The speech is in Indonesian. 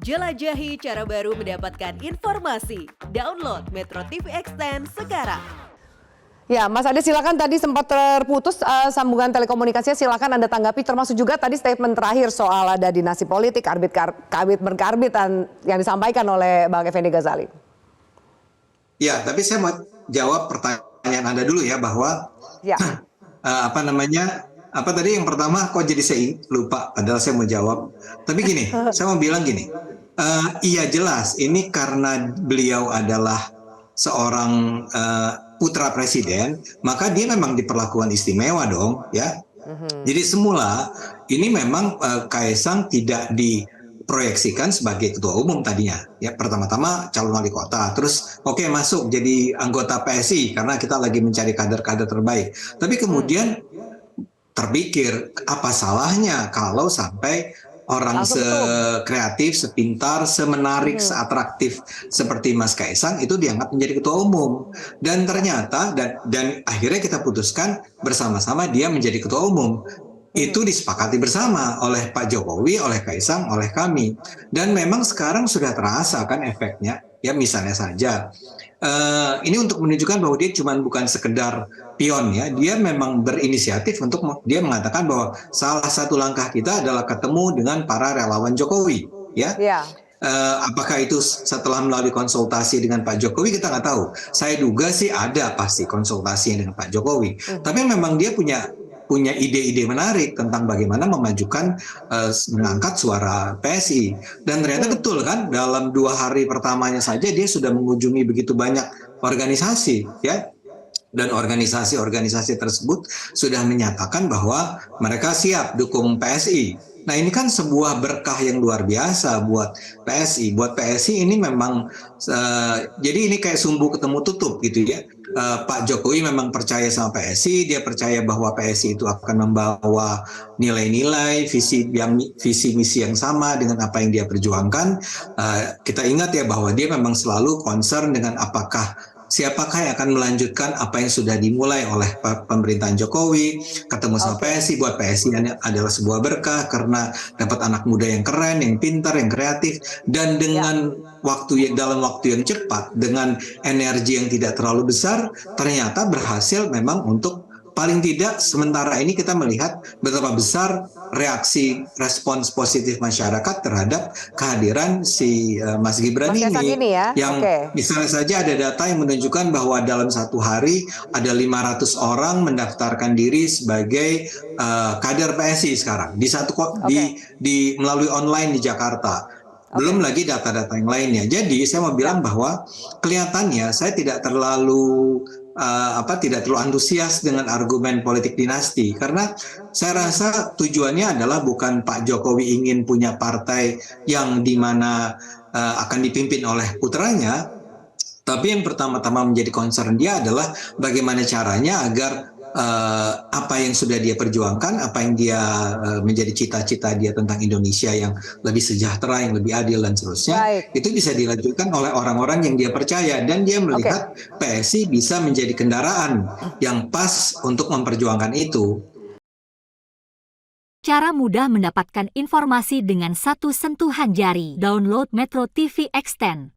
Jelajahi cara baru mendapatkan informasi. Download Metro TV Extend sekarang. Ya, Mas Ade silakan, tadi sempat terputus sambungan telekomunikasinya, silakan Anda tanggapi termasuk juga tadi statement terakhir soal ada dinasti politik, karbit berkarbit yang disampaikan oleh Bang Effendi Ghazali. Ya, tapi saya mau jawab pertanyaan Anda dulu ya, bahwa Ya. apa tadi yang pertama kok jadi saya lupa, padahal saya mau jawab. Tapi gini, saya mau bilang gini, iya jelas ini karena beliau adalah seorang putra presiden, maka dia memang diperlakukan istimewa dong, ya. Jadi semula ini memang Kaisang tidak diproyeksikan sebagai ketua umum tadinya, ya. Pertama-tama calon wali kota, terus oke, masuk jadi anggota PSI karena kita lagi mencari kader-kader terbaik. Tapi kemudian terpikir apa salahnya kalau sampai orang sekreatif, sepintar, semenarik, seatraktif seperti Mas Kaisang itu diangkat menjadi ketua umum. Dan ternyata dan akhirnya kita putuskan bersama-sama dia menjadi ketua umum. Itu disepakati bersama oleh Pak Jokowi, oleh Kaisang, oleh kami. Dan memang sekarang sudah terasa kan efeknya. Ya misalnya saja, ini untuk menunjukkan bahwa dia bukan sekedar pion ya, dia memang berinisiatif untuk dia mengatakan bahwa salah satu langkah kita adalah ketemu dengan para relawan Jokowi, ya. Apakah itu setelah melalui konsultasi dengan Pak Jokowi, kita nggak tahu. Saya duga sih ada pasti konsultasi dengan Pak Jokowi. Tapi memang dia punya ide-ide menarik tentang bagaimana memajukan mengangkat suara PSI. Dan ternyata betul kan, dalam 2 hari pertamanya saja dia sudah mengunjungi begitu banyak organisasi, ya. Dan organisasi-organisasi tersebut sudah menyatakan bahwa mereka siap dukung PSI. Nah ini kan sebuah berkah yang luar biasa buat PSI. Buat PSI ini memang, jadi ini kayak sumbu ketemu tutup gitu ya. Pak Jokowi memang percaya sama PSI, dia percaya bahwa PSI itu akan membawa nilai-nilai, visi misi yang sama dengan apa yang dia perjuangkan. Kita ingat ya bahwa dia memang selalu concern dengan siapakah yang akan melanjutkan apa yang sudah dimulai oleh pemerintahan Jokowi. Ketemu sama PSI, buat PSI adalah sebuah berkah karena dapat anak muda yang keren, yang pintar, yang kreatif, dan dengan dalam waktu yang cepat, dengan energi yang tidak terlalu besar, ternyata berhasil memang untuk paling tidak sementara ini kita melihat betapa besar respons positif masyarakat terhadap kehadiran si Mas Gibran ini. Yang misalnya saja ada data yang menunjukkan bahwa dalam 1 hari ada 500 orang mendaftarkan diri sebagai kader PSI sekarang di melalui online di Jakarta. Belum lagi data-data yang lainnya. Jadi saya mau bilang bahwa kelihatannya saya tidak terlalu antusias dengan argumen politik dinasti, karena saya rasa tujuannya adalah bukan Pak Jokowi ingin punya partai yang dimana akan dipimpin oleh putranya, tapi yang pertama-tama menjadi concern dia adalah bagaimana caranya agar apa yang sudah dia perjuangkan, apa yang dia menjadi cita-cita dia tentang Indonesia yang lebih sejahtera, yang lebih adil dan seterusnya, itu bisa dilanjutkan oleh orang-orang yang dia percaya, dan dia melihat PSI bisa menjadi kendaraan yang pas untuk memperjuangkan itu. Cara mudah mendapatkan informasi dengan satu sentuhan jari. Download Metro TV Extend.